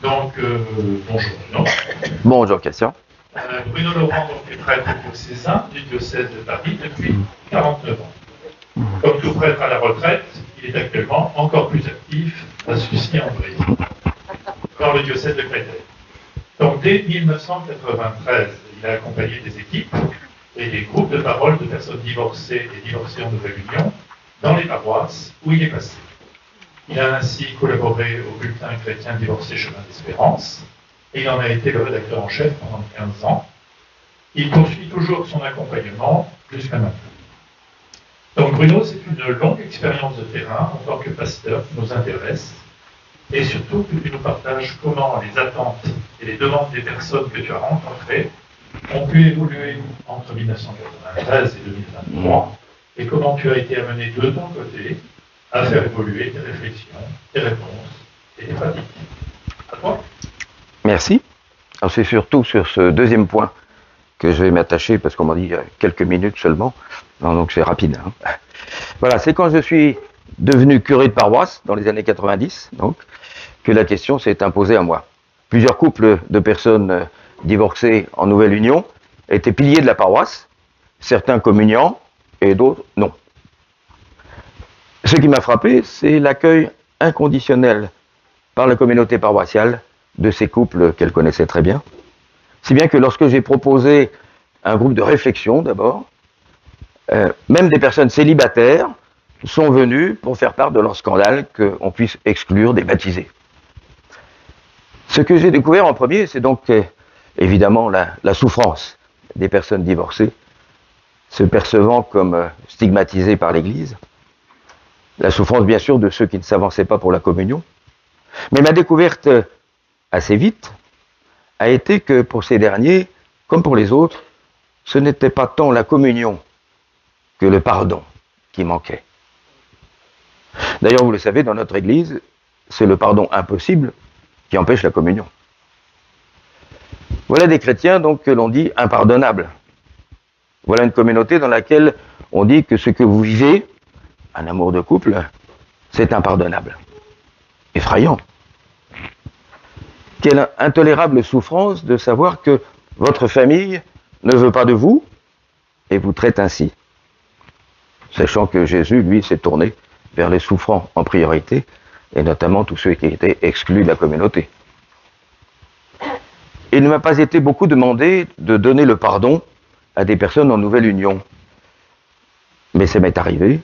Donc, bonjour Bruno. Bonjour Christian. Bruno Laurent donc, est prêtre diocésain du diocèse de Paris depuis 49 ans. Comme tout prêtre à la retraite, il est actuellement encore plus actif à Sucy-en-Brie, dans le diocèse de Créteil. Donc, dès 1993, il a accompagné des équipes et des groupes de parole de personnes divorcées et divorcées en nouvelle union dans les paroisses où il est passé. Il a ainsi collaboré au bulletin chrétien divorcé Chemin d'Espérance et il en a été le rédacteur en chef pendant 15 ans. Il poursuit toujours son accompagnement jusqu'à maintenant. Donc Bruno, c'est une longue expérience de terrain en tant que pasteur qui nous intéresse et surtout que tu nous partages comment les attentes et les demandes des personnes que tu as rencontrées ont pu évoluer entre 1993 et 2023 et comment tu as été amené de ton côté à faire évoluer tes réflexions, tes réponses et tes pratiques. À toi. Merci. Alors c'est surtout sur ce deuxième point que je vais m'attacher parce qu'on m'a dit il y a quelques minutes seulement. Non, donc c'est rapide. Hein. Voilà, c'est quand je suis devenu curé de paroisse dans les années 90, donc, que la question s'est imposée à moi. Plusieurs couples de personnes divorcées en nouvelle union étaient piliers de la paroisse, certains communiants et d'autres non. Ce qui m'a frappé, c'est l'accueil inconditionnel par la communauté paroissiale de ces couples qu'elle connaissait très bien. Si bien que lorsque j'ai proposé un groupe de réflexion d'abord, même des personnes célibataires sont venues pour faire part de leur scandale qu'on puisse exclure des baptisés. Ce que j'ai découvert en premier, c'est donc évidemment la souffrance des personnes divorcées, se percevant comme stigmatisées par l'Église, la souffrance bien sûr de ceux qui ne s'avançaient pas pour la communion. Mais ma découverte assez vite a été que pour ces derniers, comme pour les autres, ce n'était pas tant la communion que le pardon qui manquait. D'ailleurs, vous le savez, dans notre Église, c'est le pardon impossible qui empêche la communion. Voilà des chrétiens donc que l'on dit impardonnables. Voilà une communauté dans laquelle on dit que ce que vous vivez, un amour de couple, c'est impardonnable. Effrayant. Quelle intolérable souffrance de savoir que votre famille ne veut pas de vous et vous traite ainsi. Sachant que Jésus, lui, s'est tourné vers les souffrants en priorité, et notamment tous ceux qui étaient exclus de la communauté. Il ne m'a pas été beaucoup demandé de donner le pardon à des personnes en nouvelle union. Mais ça m'est arrivé,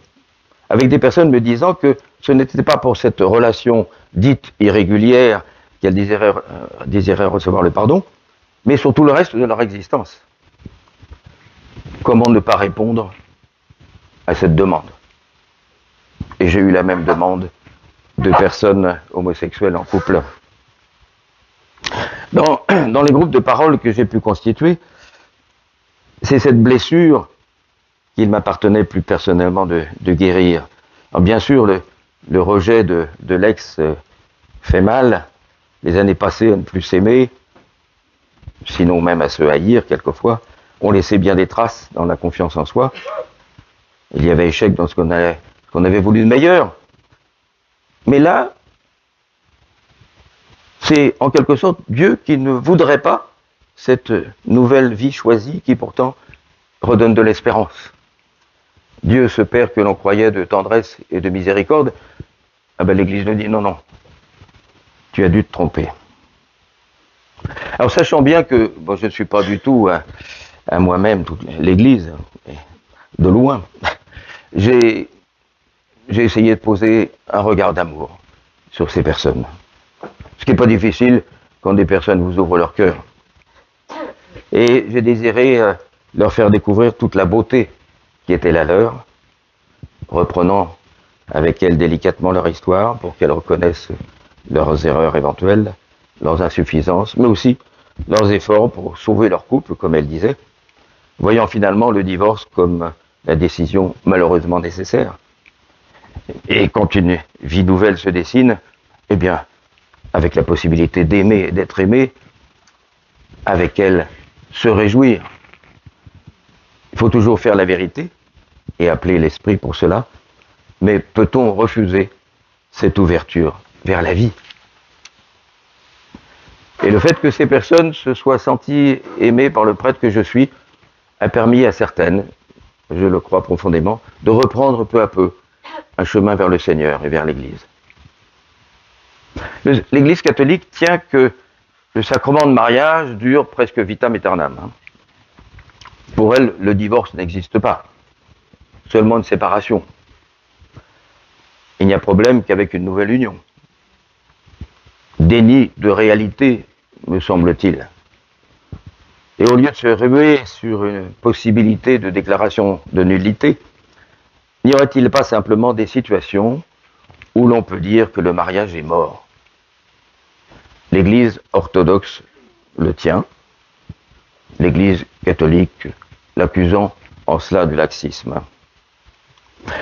avec des personnes me disant que ce n'était pas pour cette relation dite irrégulière qu'elles désiraient recevoir le pardon, mais sur tout le reste de leur existence. Comment ne pas répondre à cette demande? Et j'ai eu la même demande de personnes homosexuelles en couple. Dans les groupes de parole que j'ai pu constituer, c'est cette blessure qu'il m'appartenait plus personnellement de guérir. Alors bien sûr, le rejet de l'ex fait mal, les années passées à ne plus s'aimer, sinon même à se haïr quelquefois, ont laissé bien des traces dans la confiance en soi. Il y avait échec dans ce qu'on avait voulu de meilleur. Mais là, c'est en quelque sorte Dieu qui ne voudrait pas cette nouvelle vie choisie qui pourtant redonne de l'espérance. Dieu, ce Père que l'on croyait de tendresse et de miséricorde, l'Église nous dit non, tu as dû te tromper. Alors sachant bien que je ne suis pas du tout à moi-même toute l'Église, de loin, j'ai essayé de poser un regard d'amour sur ces personnes. Ce qui n'est pas difficile quand des personnes vous ouvrent leur cœur. Et j'ai désiré leur faire découvrir toute la beauté qui était la leur, reprenant avec elles délicatement leur histoire pour qu'elles reconnaissent leurs erreurs éventuelles, leurs insuffisances, mais aussi leurs efforts pour sauver leur couple, comme elles disaient, voyant finalement le divorce comme la décision malheureusement nécessaire. Et quand une vie nouvelle se dessine, eh bien, avec la possibilité d'aimer et d'être aimé, avec elle, se réjouir. Il faut toujours faire la vérité et appeler l'esprit pour cela, mais peut-on refuser cette ouverture vers la vie? Et le fait que ces personnes se soient senties aimées par le prêtre que je suis a permis à certaines, je le crois profondément, de reprendre peu à peu un chemin vers le Seigneur et vers l'Église. L'Église catholique tient que le sacrement de mariage dure presque vitam aeternam. Pour elle, le divorce n'existe pas, seulement une séparation. Il n'y a problème qu'avec une nouvelle union. Déni de réalité, me semble-t-il. Et au lieu de se ruer sur une possibilité de déclaration de nullité, n'y aurait-il pas simplement des situations où l'on peut dire que le mariage est mort? L'Église orthodoxe le tient, l'Église catholique l'accusant en cela de laxisme.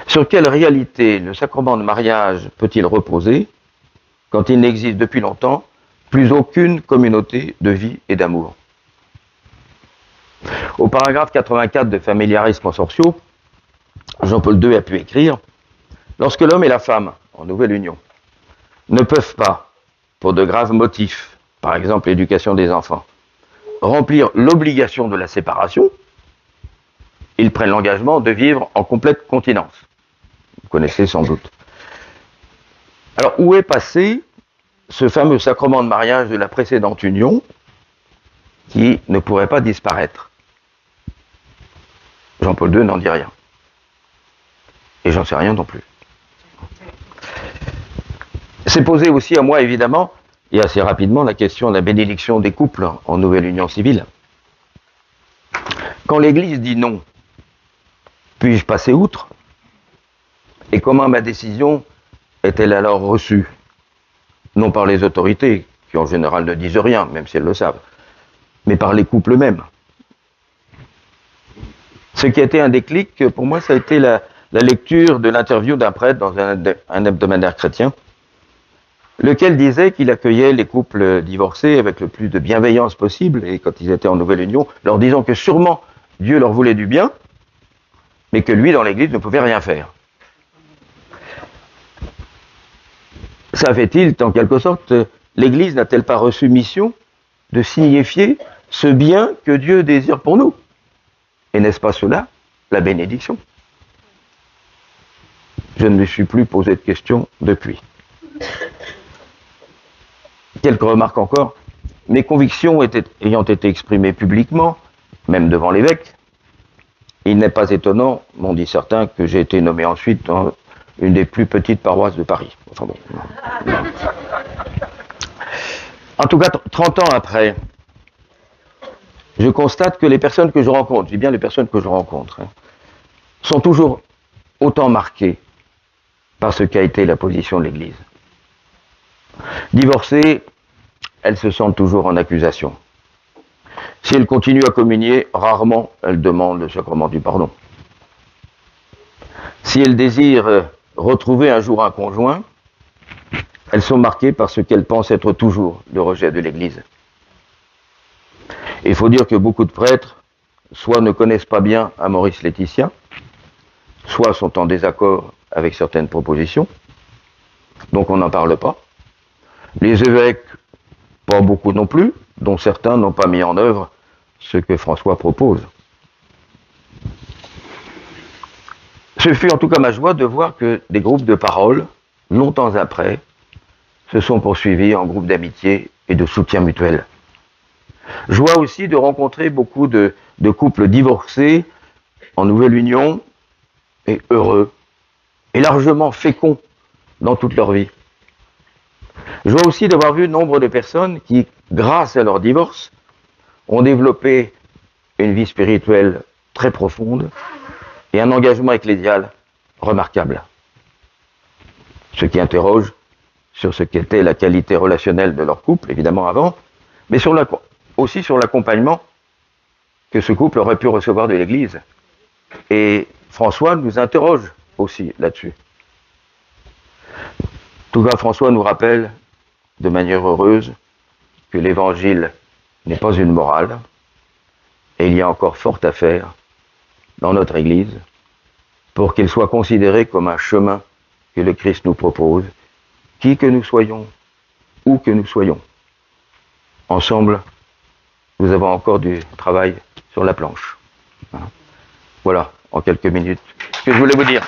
Sur quelle réalité le sacrement de mariage peut-il reposer quand il n'existe depuis longtemps plus aucune communauté de vie et d'amour? Au paragraphe 84 de Familiaris Consortio, Jean-Paul II a pu écrire « Lorsque l'homme et la femme, en nouvelle union, ne peuvent pas, pour de graves motifs, par exemple l'éducation des enfants, remplir l'obligation de la séparation, ils prennent l'engagement de vivre en complète continence. » Vous connaissez sans doute. Alors, où est passé ce fameux sacrement de mariage de la précédente union qui ne pourrait pas disparaître? Jean-Paul II n'en dit rien. Et j'en sais rien non plus. C'est posé aussi à moi, évidemment, et assez rapidement, la question de la bénédiction des couples en nouvelle union civile. Quand l'Église dit non, puis-je passer outre? Et comment ma décision est-elle alors reçue? Non par les autorités, qui en général ne disent rien, même si elles le savent, mais par les couples eux-mêmes. Ce qui a été un déclic, pour moi, ça a été la lecture de l'interview d'un prêtre dans un hebdomadaire chrétien, lequel disait qu'il accueillait les couples divorcés avec le plus de bienveillance possible, et quand ils étaient en nouvelle union, leur disant que sûrement Dieu leur voulait du bien, mais que lui, dans l'Église, ne pouvait rien faire. Ça fait-il, en quelque sorte, l'Église n'a-t-elle pas reçu mission de signifier ce bien que Dieu désire pour nous? Et n'est-ce pas cela, la bénédiction? Je ne me suis plus posé de questions depuis. Quelques remarques encore. Mes convictions ayant été exprimées publiquement, même devant l'évêque, il n'est pas étonnant, m'ont dit certains, que j'ai été nommé ensuite dans une des plus petites paroisses de Paris. Enfin bon. En tout cas, 30 ans après, je constate que les personnes que je rencontre, je dis bien les personnes que je rencontre, sont toujours autant marquées par ce qu'a été la position de l'Église. Divorcées, elles se sentent toujours en accusation. Si elles continuent à communier, rarement elles demandent le sacrement du pardon. Si elles désirent retrouver un jour un conjoint, elles sont marquées par ce qu'elles pensent être toujours le rejet de l'Église. Il faut dire que beaucoup de prêtres, soit ne connaissent pas bien un Maurice Laetitia, soit sont en désaccord avec certaines propositions, donc on n'en parle pas. Les évêques, pas beaucoup non plus, dont certains n'ont pas mis en œuvre ce que François propose. Ce fut en tout cas ma joie de voir que des groupes de parole, longtemps après, se sont poursuivis en groupes d'amitié et de soutien mutuel. Joie aussi de rencontrer beaucoup de couples divorcés, en nouvelle union, et heureux, et largement féconds dans toute leur vie. Joie aussi d'avoir vu nombre de personnes qui, grâce à leur divorce, ont développé une vie spirituelle très profonde et un engagement ecclésial remarquable. Ce qui interroge sur ce qu'était la qualité relationnelle de leur couple, évidemment avant, mais aussi sur l'accompagnement que ce couple aurait pu recevoir de l'Église. Et François nous interroge aussi là-dessus. En tout cas, François nous rappelle de manière heureuse que l'Évangile n'est pas une morale, et il y a encore fort à faire dans notre Église pour qu'il soit considéré comme un chemin que le Christ nous propose, qui que nous soyons, où que nous soyons. ensemble, nous avons encore du travail sur la planche. Voilà, en quelques minutes, ce que je voulais vous dire.